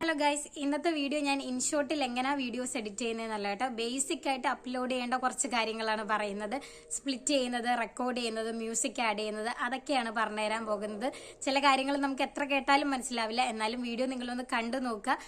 Hello guys, ഇന്നത്തെ video ഞാൻ ഇൻഷോട്ടിൽ എങ്ങനെ വീഡിയോസ് എഡിറ്റ് ചെയ്യുന്നതെന്നല്ല കേട്ടോ. ബേസിക് ആയിട്ട് അപ്ലോഡ് ചെയ്യേണ്ട കുറച്ച് കാര്യങ്ങളാണ് പറയുന്നത്. സ്പ്ലിറ്റ് ചെയ്യുന്നത്, റെക്കോർഡ് ചെയ്യുന്നത്, മ്യൂസിക് ആഡ് ചെയ്യുന്നത്, അതൊക്കെയാണ് പറഞ്ഞുതരാൻ പോകുന്നത്. ചില കാര്യങ്ങൾ നമുക്ക് എത്ര കേട്ടാലും മനസ്സിലാവില്ല, എന്നാലും വീഡിയോ നിങ്ങളൊന്ന് കണ്ടു നോക്കുക.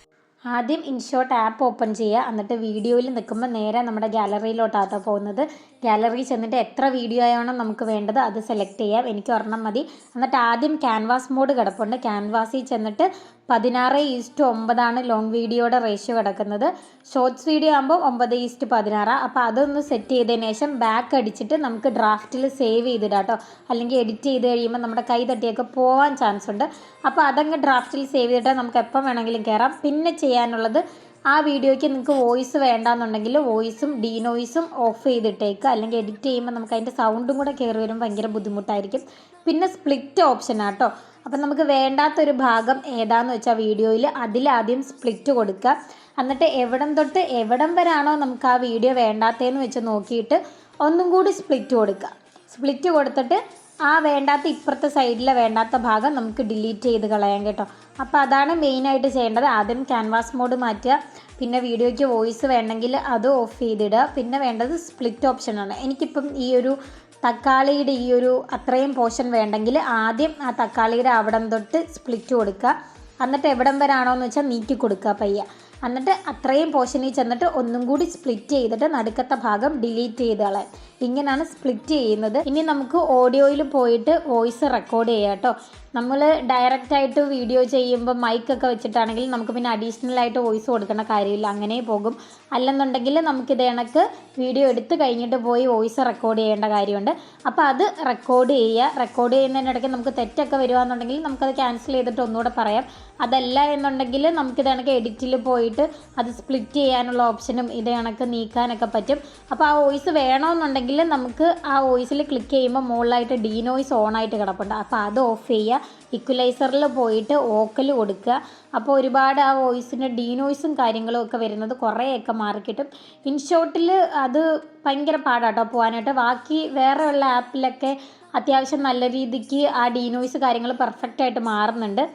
ആദ്യം ഇൻഷോട്ട് ആപ്പ് ഓപ്പൺ ചെയ്യുക. എന്നിട്ട് വീഡിയോയിൽ നിൽക്കുമ്പോൾ നേരെ നമ്മുടെ ഗാലറിയിലോട്ടാട്ടോ പോകുന്നത്. ഗാലറി ചെന്നിട്ട് എത്ര വീഡിയോ ആണോ നമുക്ക് വേണ്ടത് അത് സെലക്ട് ചെയ്യാം. എനിക്ക് ഒരെണ്ണം മതി. എന്നിട്ട് ആദ്യം ക്യാൻവാസ് മോഡ് കിടപ്പുണ്ട്. ക്യാൻവാസിൽ ചെന്നിട്ട് 16:9 ലോങ് വീഡിയോയുടെ റേഷ്യോ കിടക്കുന്നത്. ഷോർട്സ് വീഡിയോ ആകുമ്പോൾ 9:16. അപ്പോൾ അതൊന്ന് സെറ്റ് ചെയ്തതിന് ശേഷം ബാക്ക് അടിച്ചിട്ട് നമുക്ക് ഡ്രാഫ്റ്റിൽ സേവ് ചെയ്തിടാം കേട്ടോ. അല്ലെങ്കിൽ എഡിറ്റ് ചെയ്ത് കഴിയുമ്പോൾ നമ്മുടെ കൈ തട്ടിയൊക്കെ പോകാൻ ചാൻസ് ഉണ്ട്. അപ്പോൾ അതങ്ങ് ഡ്രാഫ്റ്റിൽ സേവ് ചെയ്തിട്ട് നമുക്ക് എപ്പോൾ വേണമെങ്കിലും കയറാം. പിന്നെ ചെയ്യാനുള്ളത്, ആ വീഡിയോയ്ക്ക് നിങ്ങൾക്ക് വോയിസ് വേണ്ടാന്നുണ്ടെങ്കിൽ വോയിസും ഡീനോയിസും ഓഫ് ചെയ്തിട്ടേക്കുക. അല്ലെങ്കിൽ എഡിറ്റ് ചെയ്യുമ്പോൾ നമുക്ക് അതിൻ്റെ സൗണ്ടും കൂടെ കയറി വരുമ്പോൾ ഭയങ്കര ബുദ്ധിമുട്ടായിരിക്കും. പിന്നെ സ്പ്ലിറ്റ് ഓപ്ഷനാണ് കേട്ടോ. അപ്പം നമുക്ക് വേണ്ടാത്തൊരു ഭാഗം ഏതാന്ന് വെച്ചാൽ വീഡിയോയിൽ അതിലാദ്യം സ്പ്ലിറ്റ് കൊടുക്കുക. എന്നിട്ട് എവിടം തൊട്ട് എവിടം വരാണോ നമുക്ക് ആ വീഡിയോ വേണ്ടാത്തതെന്ന് വെച്ച് നോക്കിയിട്ട് ഒന്നും കൂടി സ്പ്ലിറ്റ് കൊടുക്കുക. സ്പ്ലിറ്റ് കൊടുത്തിട്ട് ആ വേണ്ടാത്ത ഇപ്പുറത്തെ സൈഡിലെ വേണ്ടാത്ത ഭാഗം നമുക്ക് ഡിലീറ്റ് ചെയ്ത് കളയാം കേട്ടോ. അപ്പോൾ അതാണ് മെയിനായിട്ട് ചെയ്യേണ്ടത്. ആദ്യം ക്യാൻവാസ് മോഡ് മാറ്റുക. പിന്നെ വീഡിയോയ്ക്ക് വോയിസ് വേണമെങ്കിൽ അത് ഓഫ് ചെയ്തിടുക. പിന്നെ വേണ്ടത് സ്പ്ലിറ്റ് ഓപ്ഷനാണ്. എനിക്കിപ്പം ഈ ഒരു തക്കാളിയുടെ ഈ ഒരു അത്രയും പോർഷൻ വേണ്ടെങ്കിൽ ആദ്യം ആ തക്കാളിയുടെ അവിടം തൊട്ട് സ്പ്ലിറ്റ് കൊടുക്കുക. എന്നിട്ട് എവിടം വരാണോ എന്ന് വെച്ചാൽ നീക്കി കൊടുക്കുക പയ്യ. എന്നിട്ട് അത്രയും പോർഷനിൽ ചെന്നിട്ട് ഒന്നും കൂടി സ്പ്ലിറ്റ് ചെയ്തിട്ട് നടുക്കത്തെ ഭാഗം ഡിലീറ്റ് ചെയ്ത് കളയാം. ഇങ്ങനെയാണ് സ്പ്ലിറ്റ് ചെയ്യുന്നത്. ഇനി നമുക്ക് ഓഡിയോയിൽ പോയിട്ട് വോയിസ് റെക്കോർഡ് ചെയ്യാം കേട്ടോ. നമ്മൾ ഡയറക്റ്റായിട്ട് വീഡിയോ ചെയ്യുമ്പോൾ മൈക്കൊക്കെ വെച്ചിട്ടാണെങ്കിൽ നമുക്ക് പിന്നെ അഡീഷണൽ ആയിട്ട് വോയിസ് കൊടുക്കേണ്ട കാര്യമില്ല, അങ്ങനെ പോകും. അല്ലെന്നുണ്ടെങ്കിൽ നമുക്കിത് കണക്ക് വീഡിയോ എടുത്ത് കഴിഞ്ഞിട്ട് പോയി വോയിസ് റെക്കോർഡ് ചെയ്യേണ്ട കാര്യമുണ്ട്. അപ്പോൾ അത് റെക്കോർഡ് ചെയ്യുക. റെക്കോർഡ് ചെയ്യുന്നതിനിടയ്ക്ക് നമുക്ക് തെറ്റൊക്കെ വരുവാണെന്നുണ്ടെങ്കിൽ നമുക്കത് ക്യാൻസൽ ചെയ്തിട്ട് ഒന്നുകൂടെ പറയാം. അതല്ല എന്നുണ്ടെങ്കിൽ നമുക്കിത് കണക്ക് എഡിറ്റിൽ പോയിട്ട് അത് സ്പ്ലിറ്റ് ചെയ്യാനുള്ള ഓപ്ഷനും ഇത് കണക്ക് നീക്കാനൊക്കെ പറ്റും. അപ്പോൾ ആ വോയിസ് വേണമെന്നുണ്ടെങ്കിൽ നമുക്ക് ആ വോയിസിൽ ക്ലിക്ക് ചെയ്യുമ്പോൾ മുകളിലായിട്ട് ഡീനോയിസ് ഓൺ ആയിട്ട് കിടപ്പുണ്ട്. അപ്പോൾ അത് ഓഫ് ചെയ്യുക. ഇക്വലൈസറിൽ പോയിട്ട് വോക്കൽ കൊടുക്കുക. അപ്പോൾ ഒരുപാട് ആ വോയിസിൻ്റെ ഡീനോയിസും കാര്യങ്ങളും ഒക്കെ വരുന്നത് കുറേയൊക്കെ മാറിക്കിട്ടും. ഇൻഷോട്ടിൽ അത് ഭയങ്കര പാടാട്ടോ പോകാനായിട്ട്. ബാക്കി വേറെ ഉള്ള ആപ്പിലൊക്കെ അത്യാവശ്യം നല്ല രീതിക്ക് ആ ഡീനോയിസ് കാര്യങ്ങൾ പെർഫെക്റ്റായിട്ട് മാറുന്നുണ്ട്.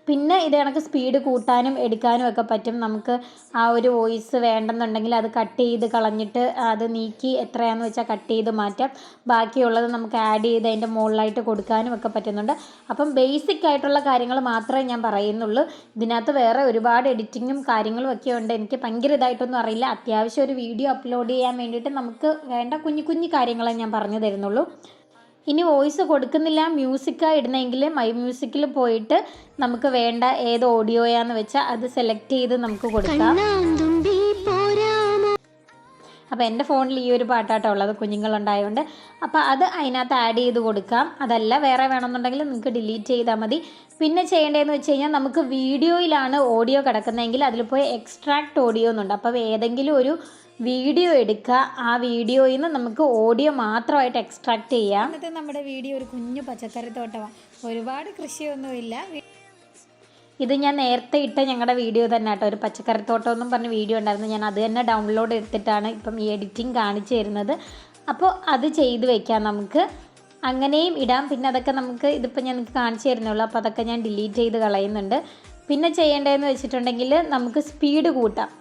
പിന്നെ ഇത് കണക്ക് സ്പീഡ് കൂട്ടാനും എടുക്കാനും ഒക്കെ പറ്റും. നമുക്ക് ആ ഒരു വോയിസ് വേണ്ടെന്നുണ്ടെങ്കിൽ അത് കട്ട് ചെയ്ത് കളഞ്ഞിട്ട് അത് നീക്കി എത്രയാണെന്ന് വെച്ചാൽ കട്ട് ചെയ്ത് മാറ്റാം. ബാക്കിയുള്ളത് നമുക്ക് ആഡ് ചെയ്ത് അതിൻ്റെ മുകളിലായിട്ട് കൊടുക്കാനും ഒക്കെ പറ്റുന്നുണ്ട്. അപ്പം ബേസിക് ആയിട്ടുള്ള കാര്യങ്ങൾ മാത്രമേ ഞാൻ പറയുന്നുള്ളൂ. ഇതിനകത്ത് വേറെ ഒരുപാട് എഡിറ്റിങ്ങും കാര്യങ്ങളും ഒക്കെ ഉണ്ട്. എനിക്ക് ഭയങ്കര ഇതായിട്ടൊന്നും അറിയില്ല. അത്യാവശ്യം ഒരു വീഡിയോ അപ്ലോഡ് ചെയ്യാൻ വേണ്ടിയിട്ട് നമുക്ക് വേണ്ട കുഞ്ഞു കുഞ്ഞു കാര്യങ്ങളെ ഞാൻ പറഞ്ഞു തരുന്നുള്ളൂ. ഇനി വോയിസ് കൊടുക്കുന്നില്ല, മ്യൂസിക്കാണ് ഇടുന്നതെങ്കിൽ മൈ മ്യൂസിക്കിൽ പോയിട്ട് നമുക്ക് വേണ്ട ഏത് ഓഡിയോയാന്ന് വെച്ചാൽ അത് സെലക്ട് ചെയ്ത് നമുക്ക് കൊടുക്കാം. അപ്പോൾ എൻ്റെ ഫോണിൽ ഈ ഒരു പാട്ടാട്ടോ ഉള്ളത്, കുഞ്ഞുങ്ങളുണ്ടായതുകൊണ്ട്. അപ്പോൾ അത് അതിനകത്ത് ആഡ് ചെയ്ത് കൊടുക്കാം. അതല്ല വേറെ വേണമെന്നുണ്ടെങ്കിൽ നിങ്ങൾക്ക് ഡിലീറ്റ് ചെയ്താൽ മതി. പിന്നെ ചെയ്യേണ്ടതെന്ന് വെച്ച് കഴിഞ്ഞാൽ നമുക്ക് വീഡിയോയിലാണ് ഓഡിയോ കിടക്കുന്നതെങ്കിൽ അതിൽ പോയി എക്സ്ട്രാക്ട് ഓഡിയോ എന്നുണ്ട്. അപ്പോൾ ഏതെങ്കിലും ഒരു വീഡിയോ എടുക്കുക. ആ വീഡിയോയിൽ നിന്ന് നമുക്ക് ഓഡിയോ മാത്രമായിട്ട് എക്സ്ട്രാക്ട് ചെയ്യാം. എന്നിട്ട് നമ്മുടെ വീഡിയോ ഒരു കുഞ്ഞു പച്ചക്കറി തോട്ടമാണ്. ഒരുപാട് കൃഷിയൊന്നുമില്ല. ഇത് ഞാൻ നേരത്തെ ഇട്ട ഞങ്ങളുടെ വീഡിയോ തന്നെ കേട്ടോ. ഒരു പച്ചക്കറിത്തോട്ടം എന്നും പറഞ്ഞ വീഡിയോ ഉണ്ടായിരുന്നു. ഞാൻ അത് തന്നെ ഡൗൺലോഡ് എടുത്തിട്ടാണ് ഇപ്പം ഈ എഡിറ്റിംഗ് കാണിച്ചു തരുന്നത്. അപ്പോൾ അത് ചെയ്ത് വയ്ക്കാം നമുക്ക്. അങ്ങനെയും ഇടാം. പിന്നെ അതൊക്കെ നമുക്ക് ഇതിപ്പോൾ ഞാൻ നിങ്ങൾക്ക് കാണിച്ചു തരുന്നുള്ളൂ. അപ്പോൾ അതൊക്കെ ഞാൻ ഡിലീറ്റ് ചെയ്ത് കളയുന്നുണ്ട്. പിന്നെ ചെയ്യേണ്ടതെന്ന് വെച്ചിട്ടുണ്ടെങ്കിൽ നമുക്ക് സ്പീഡ് കൂട്ടാം.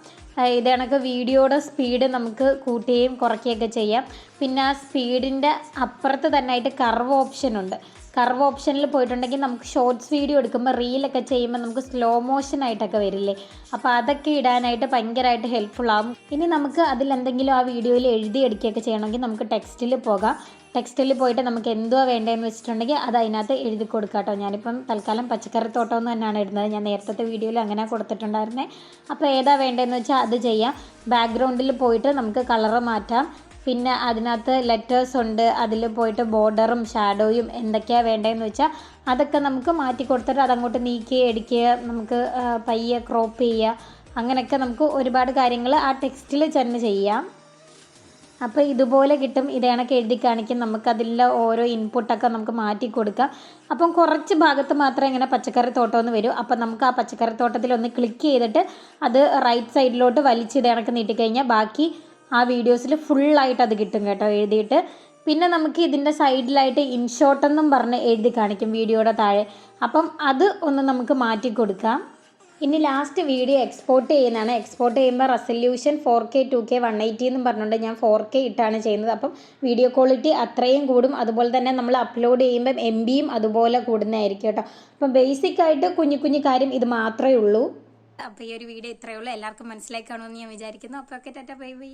ഇത് കണക്ക് വീഡിയോയുടെ സ്പീഡ് നമുക്ക് കൂട്ടുകയും കുറയ്ക്കുകയൊക്കെ ചെയ്യാം. പിന്നെ ആ സ്പീഡിൻ്റെ അപ്പുറത്ത് തന്നെ ആയിട്ട് കർവ് ഓപ്ഷനുണ്ട്. കർവ് ഓപ്ഷനിൽ പോയിട്ടുണ്ടെങ്കിൽ നമുക്ക് ഷോർട്സ് വീഡിയോ എടുക്കുമ്പോൾ റീലൊക്കെ ചെയ്യുമ്പോൾ നമുക്ക് സ്ലോ മോഷനായിട്ടൊക്കെ വരില്ലേ, അപ്പോൾ അതൊക്കെ ഇടാനായിട്ട് ഭയങ്കരമായിട്ട് ഹെൽപ്ഫുള്ളാകും. ഇനി നമുക്ക് അതിലെന്തെങ്കിലും ആ വീഡിയോയിൽ എഴുതിയെടുക്കുകയൊക്കെ ചെയ്യണമെങ്കിൽ നമുക്ക് ടെക്സ്റ്റിൽ പോകാം. ടെക്സ്റ്റിൽ പോയിട്ട് നമുക്ക് എന്തുവാ വേണ്ടതെന്ന് വെച്ചിട്ടുണ്ടെങ്കിൽ അത് അതിനകത്ത് എഴുതി കൊടുക്കാം കേട്ടോ. ഞാനിപ്പം തൽക്കാലം പച്ചക്കറിത്തോട്ടം എന്ന് തന്നെയാണ് ഇടുന്നത്. ഞാൻ നേരത്തെ വീഡിയോയിൽ അങ്ങനെ കൊടുത്തിട്ടുണ്ടായിരുന്നേ. അപ്പോൾ ഏതാ വേണ്ടതെന്ന് വെച്ചാൽ അത് ചെയ്യാം. ബാക്ക്ഗ്രൗണ്ടിൽ പോയിട്ട് നമുക്ക് കളറ് മാറ്റാം. പിന്നെ അതിനകത്ത് ലെറ്റേഴ്സ് ഉണ്ട്. അതിൽ പോയിട്ട് ബോർഡറും ഷാഡോയും എന്തൊക്കെയാണ് വേണ്ടതെന്ന് വെച്ചാൽ അതൊക്കെ നമുക്ക് മാറ്റി കൊടുത്തിട്ട് അതങ്ങോട്ട് നീക്കി എടുക്കുക. നമുക്ക് പയ്യെ ക്രോപ്പ് ചെയ്യുക. അങ്ങനെയൊക്കെ നമുക്ക് ഒരുപാട് കാര്യങ്ങൾ ആ ടെക്സ്റ്റിൽ തന്നെ ചെയ്യാം. അപ്പോൾ ഇതുപോലെ കിട്ടും. ഇത് കണക്ക് എഴുതി കാണിക്കും. നമുക്കതിലെ ഓരോ ഇൻപുട്ടൊക്കെ നമുക്ക് മാറ്റി കൊടുക്കാം. അപ്പം കുറച്ച് ഭാഗത്ത് മാത്രമേ ഇങ്ങനെ പച്ചക്കറി തോട്ടമെന്ന് വരും. അപ്പം നമുക്ക് ആ പച്ചക്കറി തോട്ടത്തിലൊന്ന് ക്ലിക്ക് ചെയ്തിട്ട് അത് റൈറ്റ് സൈഡിലോട്ട് വലിച്ച് ഇത് കണക്ക് നീട്ടിക്കഴിഞ്ഞാൽ ബാക്കി ആ വീഡിയോസിൽ ഫുള്ളായിട്ട് അത് കിട്ടും കേട്ടോ എഴുതിയിട്ട്. പിന്നെ നമുക്ക് ഇതിൻ്റെ സൈഡിലായിട്ട് ഇൻഷോട്ടെന്നും പറഞ്ഞ് എഴുതി കാണിക്കും വീഡിയോയുടെ താഴെ. അപ്പം അത് ഒന്ന് നമുക്ക് മാറ്റി കൊടുക്കാം. ഇനി ലാസ്റ്റ് വീഡിയോ എക്സ്പോർട്ട് ചെയ്യുന്നതാണ്. എക്സ്പോർട്ട് ചെയ്യുമ്പോൾ റെസൊല്യൂഷൻ 4K 2K 180 എന്നും പറഞ്ഞുകൊണ്ട് ഞാൻ 4K ഇട്ടാണ് ചെയ്യുന്നത്. അപ്പം വീഡിയോ ക്വാളിറ്റി അത്രയും കൂടും. അതുപോലെ തന്നെ നമ്മൾ അപ്ലോഡ് ചെയ്യുമ്പം MBയും അതുപോലെ കൂടുന്നതായിരിക്കും കേട്ടോ. അപ്പം ബേസിക്കായിട്ട് കുഞ്ഞു കുഞ്ഞു കാര്യം ഇത് മാത്രമേ ഉള്ളൂ. അപ്പോൾ ഈ ഒരു വീഡിയോ ഇത്രയേ ഉള്ളൂ. എല്ലാവർക്കും മനസ്സിലായി കാണുമെന്ന് ഞാൻ വിചാരിക്കുന്നു. അപ്പോൾ ഓക്കെ, ടാറ്റ, ബൈ ബൈ.